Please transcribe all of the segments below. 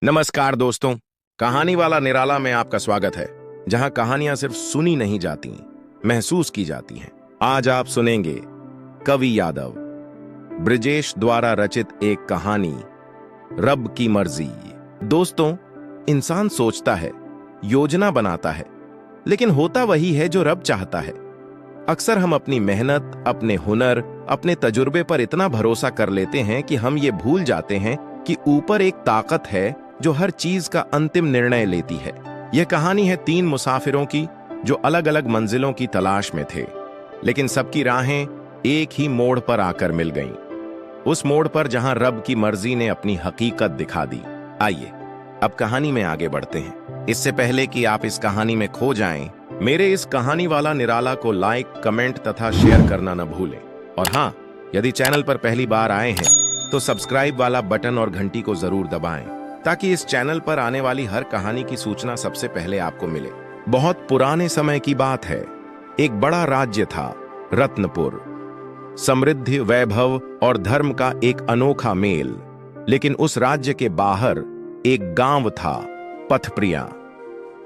नमस्कार दोस्तों। कहानी वाला निराला में आपका स्वागत है, जहां कहानियां सिर्फ सुनी नहीं जाती, महसूस की जाती हैं। आज आप सुनेंगे कवि यादव ब्रिजेश द्वारा रचित एक कहानी, रब की मर्जी। दोस्तों, इंसान सोचता है, योजना बनाता है, लेकिन होता वही है जो रब चाहता है। अक्सर हम अपनी मेहनत, अपने हुनर, अपने तजुर्बे पर इतना भरोसा कर लेते हैं कि हम ये भूल जाते हैं कि ऊपर एक ताकत है जो हर चीज का अंतिम निर्णय लेती है। यह कहानी है 3 मुसाफिरों की जो अलग अलग मंजिलों की तलाश में थे, लेकिन सबकी राहें एक ही मोड़ पर आकर मिल गईं। उस मोड़ पर जहां रब की मर्जी ने अपनी हकीकत दिखा दी। आइए अब कहानी में आगे बढ़ते हैं। इससे पहले कि आप इस कहानी में खो जाएं, मेरे इस कहानी वाला निराला को लाइक, कमेंट तथा शेयर करना न भूलें। और हाँ, यदि चैनल पर पहली बार आए हैं तो सब्सक्राइब वाला बटन और घंटी को जरूर दबाएं, ताकि इस चैनल पर आने वाली हर कहानी की सूचना सबसे पहले आपको मिले। बहुत पुराने समय की बात है। एक बड़ा राज्य था, रत्नपुर। समृद्धि, वैभव और धर्म का एक अनोखा मेल। लेकिन उस राज्य के बाहर एक गांव था, पथप्रिया।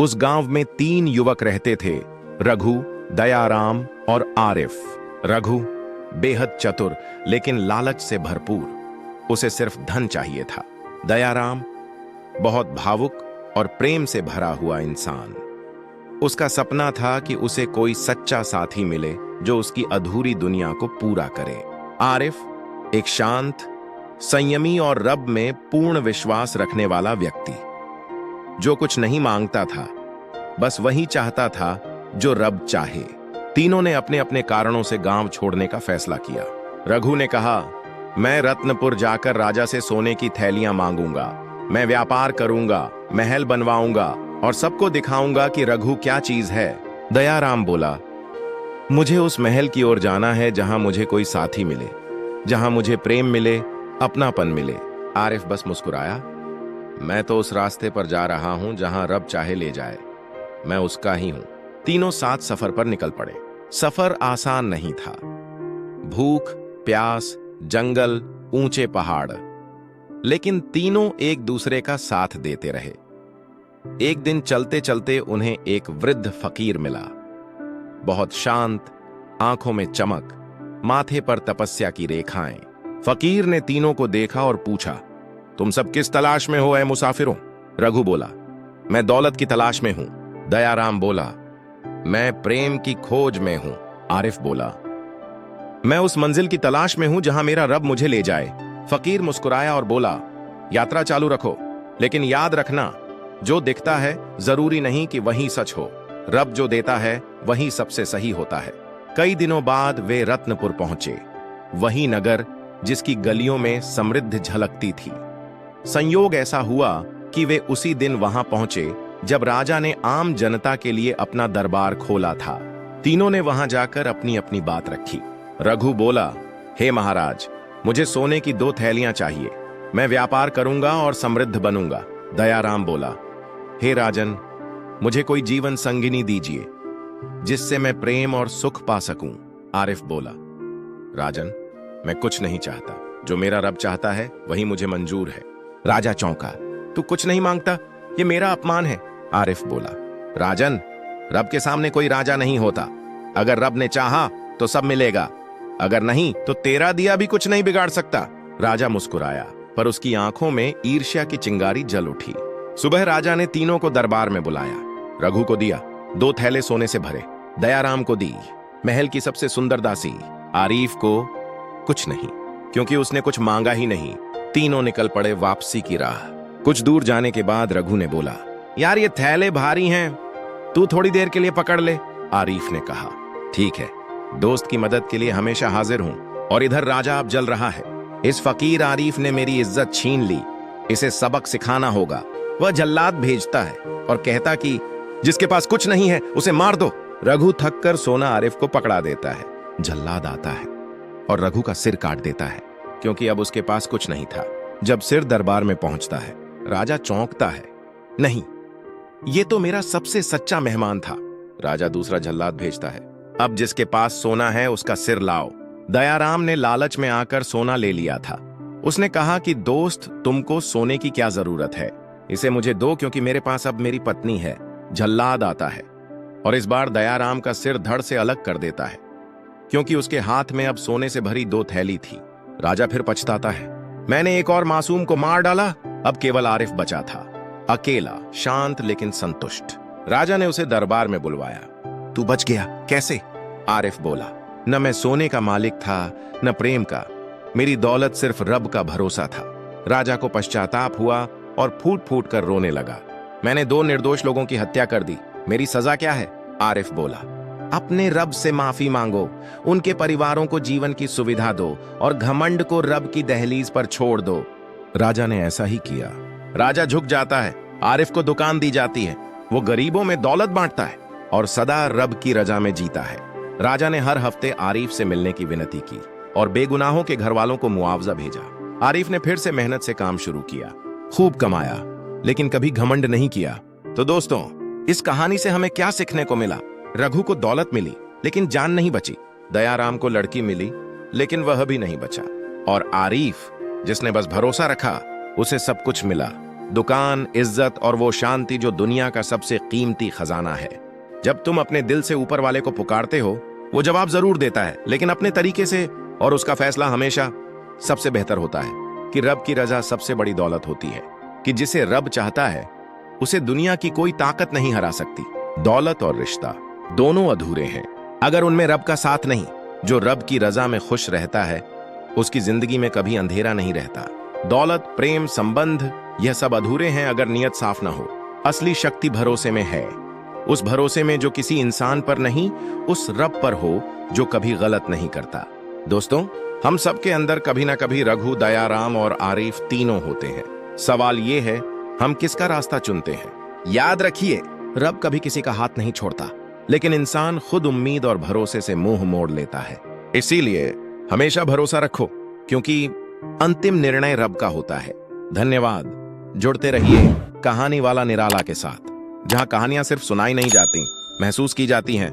उस गांव में 3 युवक रहते थे, रघु, दयाराम और आरिफ। रघु बेहद चतुर लेकिन लालच से भरपूर, उसे सिर्फ धन चाहिए था। दयाराम बहुत भावुक और प्रेम से भरा हुआ इंसान। उसका सपना था कि उसे कोई सच्चा साथी मिले जो उसकी अधूरी दुनिया को पूरा करे। आरिफ एक शांत, संयमी और रब में पूर्ण विश्वास रखने वाला व्यक्ति, जो कुछ नहीं मांगता था, बस वही चाहता था जो रब चाहे। तीनों ने अपने अपने कारणों से गांव छोड़ने का फैसला किया। रघु ने कहा, मैं रत्नपुर जाकर राजा से सोने की थैलियां मांगूंगा, मैं व्यापार करूंगा, महल बनवाऊंगा और सबको दिखाऊंगा कि रघु क्या चीज है। दयाराम बोला, मुझे उस महल की ओर जाना है जहां मुझे कोई साथी मिले, जहां मुझे प्रेम मिले, अपनापन मिले। आरिफ बस मुस्कुराया, मैं तो उस रास्ते पर जा रहा हूं जहां रब चाहे ले जाए, मैं उसका ही हूं। तीनों साथ सफर पर निकल पड़े। सफर आसान नहीं था। भूख, प्यास, जंगल, ऊंचे पहाड़, लेकिन तीनों एक दूसरे का साथ देते रहे। एक दिन चलते चलते उन्हें एक वृद्ध फकीर मिला, बहुत शांत, आंखों में चमक, माथे पर तपस्या की रेखाएं। फकीर ने तीनों को देखा और पूछा, तुम सब किस तलाश में हो ऐ मुसाफिरों? रघु बोला, मैं दौलत की तलाश में हूं। दयाराम बोला, मैं प्रेम की खोज में हूं। आरिफ बोला, मैं उस मंजिल की तलाश में हूं जहां मेरा रब मुझे ले जाए। फकीर मुस्कुराया और बोला, यात्रा चालू रखो, लेकिन याद रखना, जो दिखता है जरूरी नहीं कि वही सच हो। रब जो देता है वही सबसे सही होता है। कई दिनों बाद वे रत्नपुर पहुंचे, वही नगर जिसकी गलियों में समृद्धि झलकती थी। संयोग ऐसा हुआ कि वे उसी दिन वहां पहुंचे जब राजा ने आम जनता के लिए अपना दरबार खोला था। तीनों ने वहां जाकर अपनी अपनी बात रखी। रघु बोला, हे महाराज, मुझे सोने की 2 थैलियां चाहिए, मैं व्यापार करूंगा और समृद्ध बनूंगा। दयाराम बोला, हे राजन, मुझे कोई जीवन संगिनी दीजिए जिससे मैं प्रेम और सुख पा सकूं। आरिफ बोला, राजन, मैं कुछ नहीं चाहता, जो मेरा रब चाहता है वही मुझे मंजूर है। राजा चौंका, तू कुछ नहीं मांगता, ये मेरा अपमान है। आरिफ बोला, राजन, रब के सामने कोई राजा नहीं होता। अगर रब ने चाहा तो सब मिलेगा, अगर नहीं तो तेरा दिया भी कुछ नहीं बिगाड़ सकता। राजा मुस्कुराया, पर उसकी आंखों में ईर्ष्या की चिंगारी जल उठी। सुबह राजा ने तीनों को दरबार में बुलाया। रघु को दिया 2 थैले सोने से भरे, दयाराम को दी महल की सबसे सुंदर दासी, आरिफ को कुछ नहीं, क्योंकि उसने कुछ मांगा ही नहीं। तीनों निकल पड़े वापसी की राह। कुछ दूर जाने के बाद रघु ने बोला, यार ये थैले भारी हैं, तू थोड़ी देर के लिए पकड़ ले। आरिफ ने कहा, ठीक है, दोस्त की मदद के लिए हमेशा हाजिर हूं। और इधर राजा अब जल रहा है। इस फकीर आरिफ ने मेरी इज्जत छीन ली, इसे सबक सिखाना होगा। वह जल्लाद भेजता है और कहता कि जिसके पास कुछ नहीं है उसे मार दो। रघु थककर सोना आरिफ को पकड़ा देता है। जल्लाद आता है और रघु का सिर काट देता है, क्योंकि अब उसके पास कुछ नहीं था। जब सिर दरबार में पहुंचता है, राजा चौंकता है, नहीं, ये तो मेरा सबसे सच्चा मेहमान था। राजा दूसरा जल्लाद भेजता है, अब जिसके पास सोना है उसका सिर लाओ। दयाराम ने लालच में आकर सोना ले लिया था। उसने कहा कि दोस्त, तुमको सोने की क्या जरूरत है, इसे मुझे दो क्योंकि मेरे पास अब मेरी पत्नी है। जल्लाद आता है और इस बार दयाराम का सिर धड़ से अलग कर देता है क्योंकि उसके हाथ में अब सोने से भरी 2 थैली थी। राजा फिर पछताता है, मैंने एक और मासूम को मार डाला। अब केवल आरिफ बचा था, अकेला, शांत लेकिन संतुष्ट। राजा ने उसे दरबार में बुलवाया। तू बच गया कैसे? आरिफ बोला, न मैं सोने का मालिक था न प्रेम का, मेरी दौलत सिर्फ रब का भरोसा था। राजा को पश्चाताप हुआ और फूट फूट कर रोने लगा। मैंने 2 निर्दोष लोगों की हत्या कर दी, मेरी सजा क्या है? आरिफ बोला, अपने रब से माफी मांगो, उनके परिवारों को जीवन की सुविधा दो और घमंड को रब की दहलीज पर छोड़ दो। राजा ने ऐसा ही किया। राजा झुक जाता है, आरिफ को दुकान दी जाती है, वो गरीबों में दौलत बांटता है और सदा रब की रजा में जीता है। राजा ने हर हफ्ते आरिफ से मिलने की विनती की और बेगुनाहों के घर वालों को मुआवजा भेजा। आरिफ ने फिर से मेहनत से काम शुरू किया, खूब कमाया, लेकिन कभी घमंड नहीं किया। तो दोस्तों, इस कहानी से हमें क्या सीखने को मिला? रघु को दौलत मिली लेकिन जान नहीं बची। दयाराम को लड़की मिली लेकिन वह भी नहीं बचा। और आरिफ, जिसने बस भरोसा रखा, उसे सब कुछ मिला, दुकान, इज्जत और वो शांति जो दुनिया का सबसे कीमती खजाना है। जब तुम अपने दिल से ऊपर वाले को पुकारते हो, वो जवाब जरूर देता है, लेकिन अपने तरीके से, और उसका फैसला हमेशा सबसे बेहतर होता है। कि रब की रजा सबसे बड़ी दौलत होती है, कि जिसे रब चाहता है उसे दुनिया की कोई ताकत नहीं हरा सकती। दौलत और रिश्ता दोनों अधूरे हैं अगर उनमें रब का साथ नहीं। जो रब की रजा में खुश रहता है उसकी जिंदगी में कभी अंधेरा नहीं रहता। दौलत, प्रेम, संबंध, यह सब अधूरे हैं अगर नियत साफ ना हो। असली शक्ति भरोसे में है, उस भरोसे में जो किसी इंसान पर नहीं, उस रब पर हो जो कभी गलत नहीं करता। दोस्तों, हम सबके अंदर कभी ना कभी रघु, दयाराम और आरिफ तीनों होते हैं। सवाल ये है, हम किसका रास्ता चुनते हैं? याद रखिए, रब कभी किसी का हाथ नहीं छोड़ता, लेकिन इंसान खुद उम्मीद और भरोसे से मुंह मोड़ लेता है। इसीलिए हमेशा भरोसा रखो, क्योंकि अंतिम निर्णय रब का होता है। धन्यवाद। जुड़ते रहिए कहानी वाला निराला के साथ, जहां कहानियां सिर्फ सुनाई नहीं जाती, महसूस की जाती हैं।